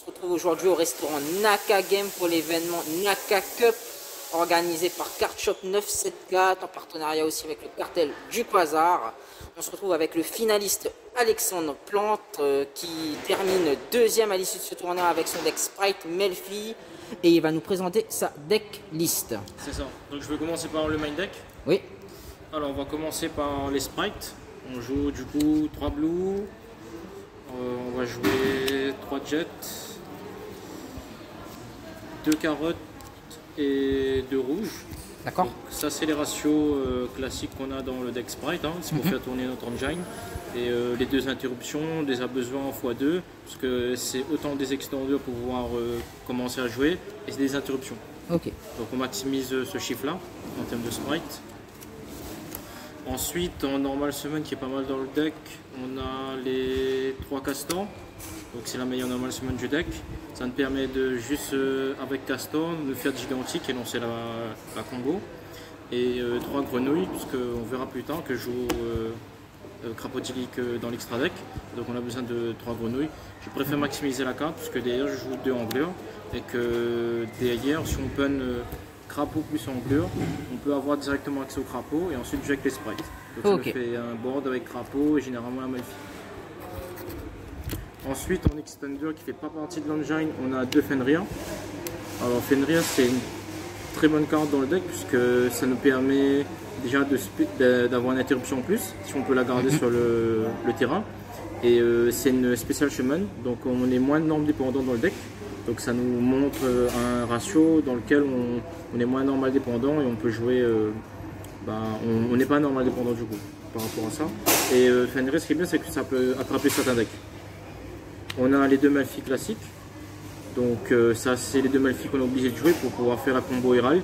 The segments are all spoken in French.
On se retrouve aujourd'hui au restaurant Naka Game pour l'événement Naka Cup organisé par Card Shop 974 en partenariat aussi avec le cartel du Quasar. On se retrouve avec le finaliste Alexandre Plante qui termine deuxième à l'issue de ce tournoi avec son deck Sprite Melfi et il va nous présenter sa deck list. C'est ça. Donc je vais commencer par le main deck. Oui. Alors on va commencer par les sprites. On joue du coup 3 blues. On va jouer 3 jets, 2 carottes et 2 rouges. D'accord. Ça c'est les ratios classiques qu'on a dans le deck sprite, hein, c'est pour faire tourner notre engine. Et les 2 interruptions, on les a besoin en x2, parce que c'est autant des extenders pour pouvoir commencer à jouer, et c'est des interruptions. Ok. Donc on maximise ce chiffre là en termes de sprite. Ensuite, en normal summon qui est pas mal dans le deck, on a les 3 castors. Donc c'est la meilleure normal summon du deck. Ça nous permet de juste avec castor de faire gigantique et lancer la combo. Et 3 grenouilles, puisqu'on verra plus tard que je joue crapaudylique dans l'extra deck. Donc on a besoin de 3 grenouilles. Je préfère maximiser la carte puisque derrière je joue 2 angleurs. Et que derrière, si on open crapaud plus angleur, on peut avoir directement accès au crapaud et ensuite jouer avec les sprites. Donc ça me fait un board avec crapaud et généralement la Melfi. Ensuite en extender qui fait pas partie de l'engine, on a 2 Fenrir. Alors Fenrir c'est une très bonne carte dans le deck puisque ça nous permet déjà d'avoir une interruption en plus si on peut la garder sur le terrain. Et c'est une spéciale shaman, donc on est moins de normes dépendants dans le deck. Donc ça nous montre un ratio dans lequel on est moins normal dépendant et on peut jouer, on n'est pas normal dépendant du coup par rapport à ça. Et Fenrir, ce qui est bien c'est que ça peut attraper certains decks. On a les 2 Melfi classiques, donc ça c'est les 2 Melfi qu'on est obligé de jouer pour pouvoir faire la combo Herald.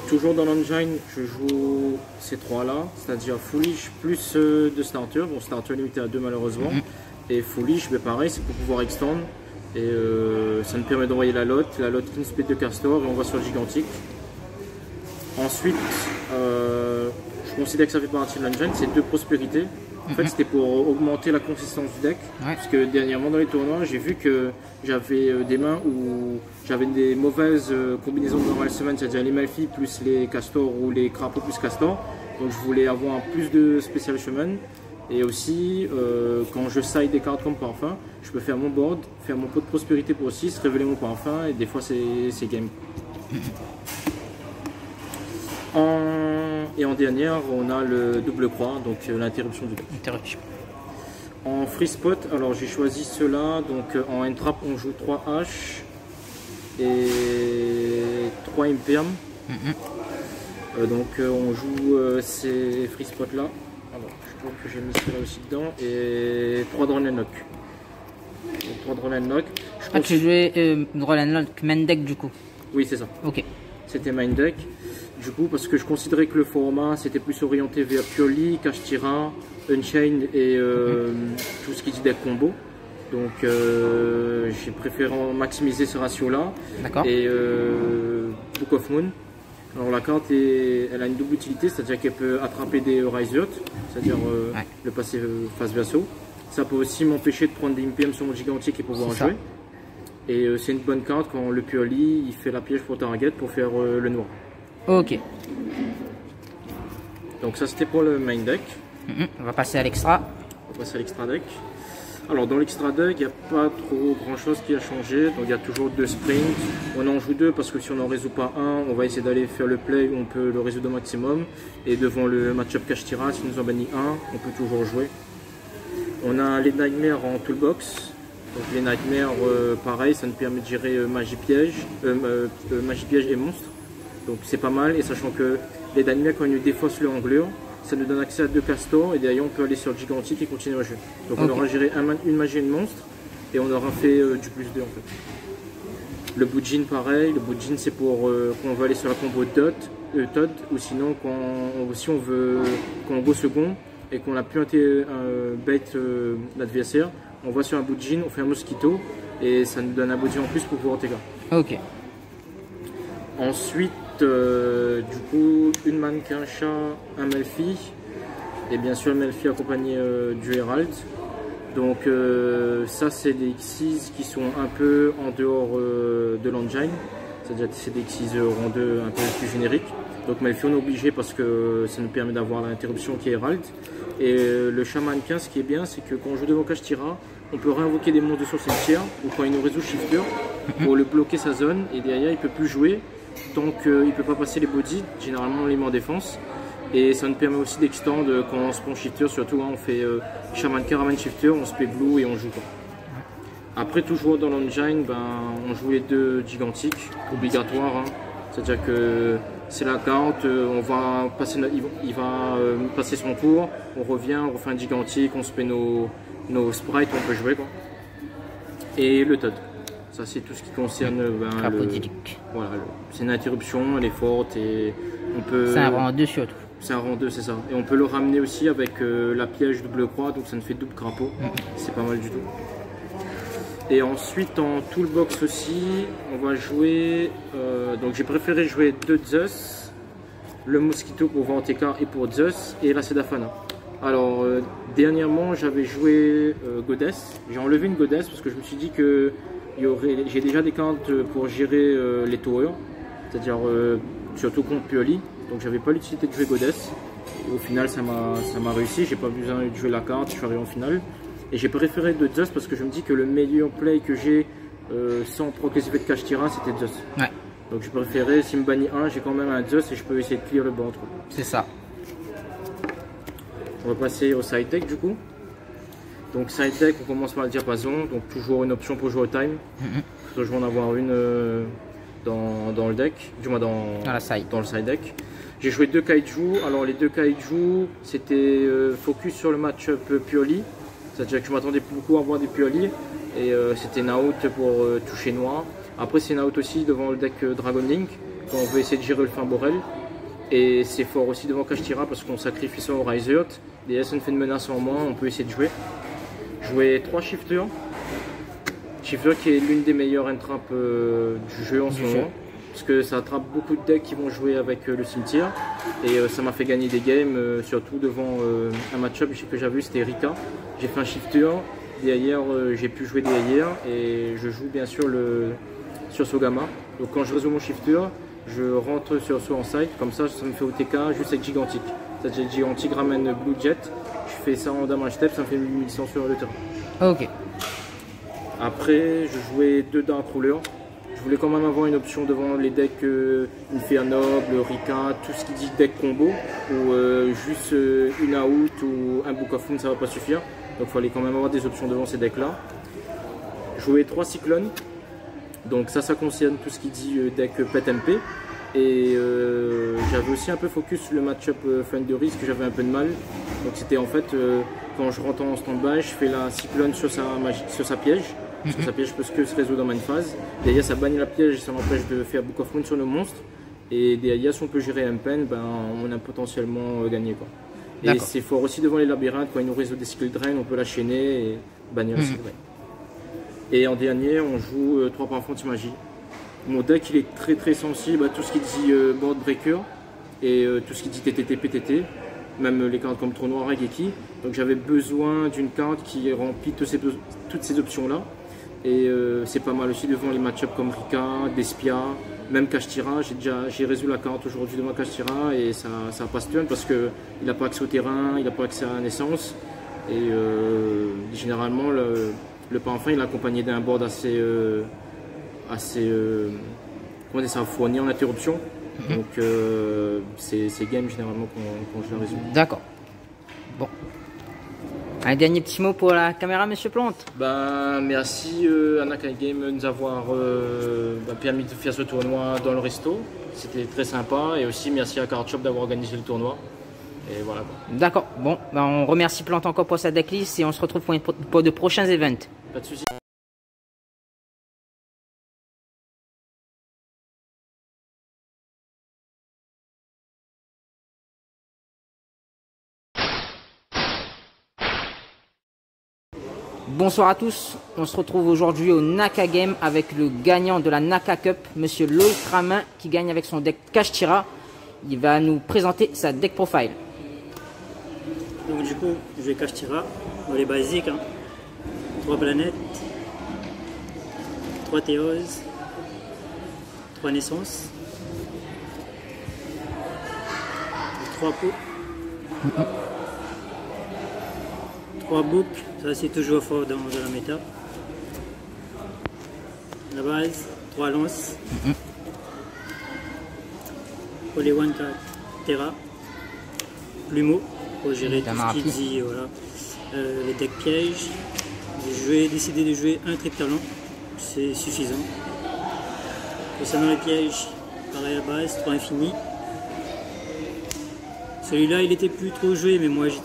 Toujours dans l'engine, je joue ces 3 là, c'est-à-dire Foolish plus 2 starters, bon starter limité à 2 malheureusement. Et Foolish, mais pareil, c'est pour pouvoir extend. Et ça nous permet d'envoyer la lotte King Split de Castor et on va sur le gigantique. Ensuite, je considère que ça fait partie de l'engine, c'est 2 prospérités. En fait, c'était pour augmenter la consistance du deck. Parce que dernièrement dans les tournois, j'ai vu que j'avais des mains où j'avais des mauvaises combinaisons de normal summon, c'est-à-dire les Melfi plus les Castors ou les Crapauds plus Castors. Donc je voulais avoir plus de spécial summon. Et aussi, quand je side des cartes comme parfum, je peux faire mon board, faire mon pot de prospérité pour 6, révéler mon parfum et des fois c'est game. Et en dernière, on a le double croix, donc l'interruption du deck. En free spot, alors j'ai choisi ceux-là, donc en entrap on joue 3 H et 3 Imperm. Donc on joue ces free spots là. Alors, je crois que j'ai mis cela aussi dedans et 3 Drone Lock. 3 Drone Lock. Tu jouais Drone Lock main deck du coup? Oui, c'est ça. Ok. C'était main deck. Du coup, parce que je considérais que le format c'était plus orienté vers Pioli, Kashtira, Unchained et tout ce qui dit deck combo. Donc j'ai préféré maximiser ce ratio là. D'accord. Et Book of Moon. Alors la carte elle a une double utilité, c'est-à-dire qu'elle peut attraper des Rise Yacht, c'est-à-dire le passer face vaisseau. Ça peut aussi m'empêcher de prendre des IPM sur mon gigantique et pouvoir jouer. Et c'est une bonne carte quand le Pioli il fait la piège pour target pour faire le noir. Ok. Donc ça c'était pour le main deck. On va passer à l'extra. On va passer à l'extra deck. Alors dans l'extra deck, il n'y a pas trop grand chose qui a changé, donc il y a toujours 2 sprints. On en joue 2 parce que si on n'en résout pas un, on va essayer d'aller faire le play où on peut le résoudre au maximum. Et devant le match-up Kashtira, si nous en bannit un, on peut toujours jouer. On a les Nightmares en toolbox. Donc les Nightmares, pareil, ça nous permet de gérer magie piège et monstre. Donc c'est pas mal, et sachant que les Nightmares quand ils défaussent le angleur, ça nous donne accès à 2 castors et derrière on peut aller sur le gigantique et continuer à jouer. Donc on aura géré une magie et une monstre et on aura fait du plus 2 en fait. Le Boujin pareil, le Boujin c'est pour quand on veut aller sur la combo Todd ou sinon si on veut qu'on go second et qu'on a pu bait l'adversaire, on va sur un Boujin, on fait un mosquito et ça nous donne un Boujin en plus pour pouvoir TK. Ok. Ensuite, du coup, une mannequin chat, un Melfi, et bien sûr Melfi accompagné du Herald. Donc ça c'est des Xyz qui sont un peu en dehors de l'engine, c'est-à-dire que c'est des Xyz rang 2 un peu plus génériques. Donc Malfio on est obligé parce que ça nous permet d'avoir l'interruption qui est Herald. Et le Shaman 15 ce qui est bien c'est que quand on joue devant Kashtira, on peut réinvoquer des monstres de son cimetière ou quand il nous résout Shifter pour le bloquer sa zone et derrière il peut plus jouer tant qu'il ne peut pas passer les bodies, généralement on les met en défense. Et ça nous permet aussi d'extendre quand on se prend Shifter, surtout hein, on fait Shaman Caravan Shifter, on se fait Blue et on joue quoi. Après toujours dans l'engine, ben, on joue les 2 gigantiques, obligatoires, hein. C'est-à-dire que c'est la carte, on va passer, il va passer son tour, on revient, on refait un gigantique, on se fait nos sprites, on peut jouer quoi. Et le Todd, ça c'est tout ce qui concerne ben, voilà, c'est une interruption, elle est forte et on peut... C'est un rang 2 surtout. C'est un rang 2, c'est ça. Et on peut le ramener aussi avec la piège double croix, donc ça nous fait double crapaud. C'est pas mal du tout. Et ensuite en toolbox aussi, on va jouer... donc j'ai préféré jouer 2 Zeus, le Mosquito pour VTK et pour Zeus, et la Sedafana. Alors dernièrement j'avais joué Goddess. J'ai enlevé une Goddess parce que je me suis dit que j'ai déjà des cartes pour gérer les towers, c'est-à-dire surtout contre Pioli. Donc j'avais pas l'utilité de jouer Goddess. Et au final ça m'a réussi, j'ai pas besoin de jouer la carte, je suis arrivé en finale. Et j'ai préféré de Zeus parce que je me dis que le meilleur play que j'ai sans proc les effets de Kashtira c'était Zeus. Ouais. Donc j'ai préféré, s'il me bannit un, j'ai quand même un Zeus et je peux essayer de clear le board. C'est ça. On va passer au side deck du coup. Donc side deck, on commence par le diapason, donc toujours une option pour jouer au time. Je vais en avoir une dans le deck, du moins dans le side deck. J'ai joué 2 kaiju, alors les 2 kaiju c'était focus sur le match-up Pioli, c'est-à-dire que je m'attendais beaucoup à voir des Pioli et c'était une out pour toucher noir. Après c'est une out aussi devant le deck Dragon Link, quand on veut essayer de gérer le fin Borel. Et c'est fort aussi devant Kashtira parce qu'on sacrifie ça au Riser. Et ça nous fait une menace en moins, on peut essayer de jouer. Jouer 3 shifters. Shifter qui est l'une des meilleures entrappes du jeu en ce moment. Parce que ça attrape beaucoup de decks qui vont jouer avec le cimetière. Et ça m'a fait gagner des games, surtout devant un match-up que j'avais vu, c'était Rika. J'ai fait un shifter, derrière j'ai pu jouer derrière et je joue bien sûr sur Sogama. Donc quand je résous mon shifter, je rentre sur en side, comme ça me fait OTK juste avec Gigantic. C'est-à-dire Gigantic ramène Blue Jet, je fais ça en damage step, ça me fait 1100 sur le terrain. Ok. Après, je jouais 2 Dark Ruler. Je voulais quand même avoir une option devant les decks Infernoble, Rika, tout ce qui dit deck combo, ou juste une out ou un Book of Moon, ça va pas suffire. Donc il fallait quand même avoir des options devant ces decks-là. Jouer 3 Cyclones. Donc ça concerne tout ce qui dit deck Pet MP. Et j'avais aussi un peu focus sur le match-up Thundery, que j'avais un peu de mal. Donc c'était en fait, quand je rentre en stand-by, je fais la Cyclone sur sa piège. Parce que sa piège peut que se résoudre dans une phase. Derrière ça bannit la piège et ça m'empêche de faire Book of Moon sur le monstre. Et derrière si on peut gérer un pen, ben, on a potentiellement gagné. Quoi. Et c'est fort aussi devant les labyrinthes, quand il nous résout des cycles drain, on peut la chaîner et bannir le cycle drain. Et en dernier, on joue 3 Parfums Magie. Mon deck il est très sensible à tout ce qui dit Board Breaker et tout ce qui dit TTT, PTT, même les cartes comme Trou Noir et Geki. Donc j'avais besoin d'une carte qui remplit toutes ces options là. Et c'est pas mal aussi devant les match-ups comme Rika, Despia, même Kashtira. J'ai résolu la carte aujourd'hui devant Kashtira et ça passe turn parce qu'il n'a pas accès au terrain, il n'a pas accès à la naissance. Et généralement le parfum il est accompagné d'un board assez comment dire ça, fourni en interruption. Donc c'est game généralement quand je la résume. D'accord. Bon. Un dernier petit mot pour la caméra, monsieur Plante. Ben, merci à Nakai Game de nous avoir permis de faire ce tournoi dans le resto. C'était très sympa. Et aussi merci à Card Shop d'avoir organisé le tournoi. Et voilà. D'accord. Bon, ben, on remercie Plante encore pour sa decklist et on se retrouve pour de prochains events. Pas de soucis. Bonsoir à tous, on se retrouve aujourd'hui au Naka Game avec le gagnant de la Naka Cup, monsieur Loïc Ramin, qui gagne avec son deck Kashtira. Il va nous présenter sa deck profile. Donc du coup, je vais Kashtira, dans les basiques. Hein. 3 planètes, 3 théoses, 3 naissances, 3 pots, 3 boucles, ça c'est toujours fort dans la méta. La base, 3 lances, Holy One Terra, Plumeau, pour gérer tout ce qui dit, voilà. Les decks pièges. J'ai décidé de jouer un trip talent, c'est suffisant. Concernant les pièges, pareil à base, 3 infinis. Celui-là il était plus trop joué, mais moi j'ai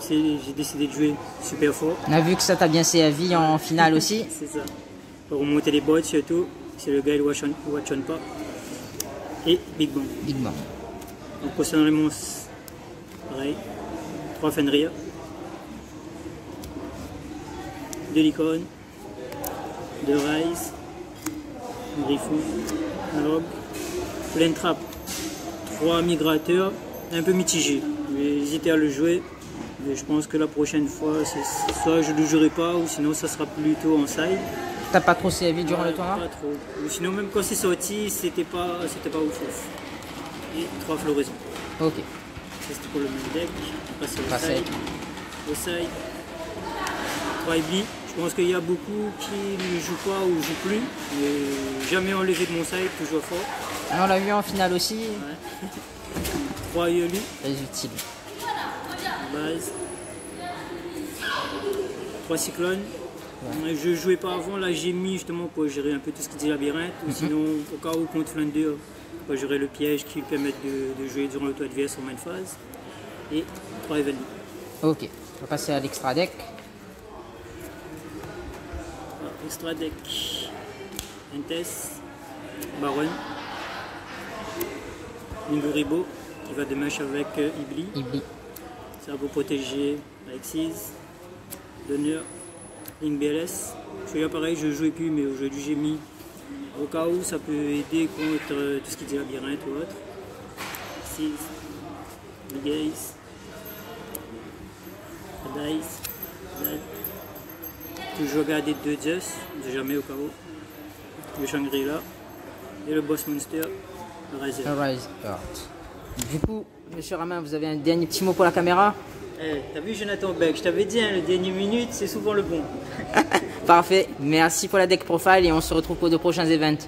décidé de jouer super fort. On a vu que ça t'a bien servi en finale aussi. C'est ça. Pour remonter les bots surtout, si le gars il watch on pas. Et Big Bang. Big Bang. Donc concernant les monstres, pareil, 3 Fenrir, 2 licornes, 2 Rise, un Griffon, un Rogue, plein trap, 3 migrateurs, un peu mitigé. J'ai hésité à le jouer, mais je pense que la prochaine fois, soit je ne le jouerai pas, ou sinon ça sera plutôt en side. T'as pas trop servi durant le tournoi? Pas trop. Ou sinon même quand c'est sorti, c'était pas ouf. Et 3 floraisons. Ok. C'était pour le même deck. On passe au side. Au side, 3 Ebli. Je pense qu'il y a beaucoup qui ne jouent pas ou ne jouent plus. Mais jamais enlevé de mon side, toujours fort. On l'a vu en finale aussi. Ouais. 3 Yolu. Très utile. Base. 3 Cyclones. Ouais. Je jouais pas avant, là j'ai mis justement pour gérer un peu tout ce qui dit labyrinthe. Ou sinon, au cas où contre Flander, pour gérer le piège qui permet de jouer durant l'auto adverse en main phase. Et 3 Evelyn. Ok, on va passer à l'extra deck. Extra deck. Entes, Baron, Ninguribo qui va de match avec Ibli. Ça va vous protéger Alexis, Donner, Link BLS. Celui-là pareil, je ne jouais plus, mais aujourd'hui j'ai mis au cas où ça peut aider contre tout ce qui dit labyrinthe ou autre. 6, Gaze, Dice, Zed. Toujours garder 2 Zeus, de jamais au cas où. Le Shangri-La et le Boss Monster, le Rise Earth. Du coup, monsieur Ramin, vous avez un dernier petit mot pour la caméra? T'as vu Jonathan Beck, je t'avais dit, hein, le dernier minute, c'est souvent le bon. Parfait, merci pour la deck profile et on se retrouve pour de prochains events.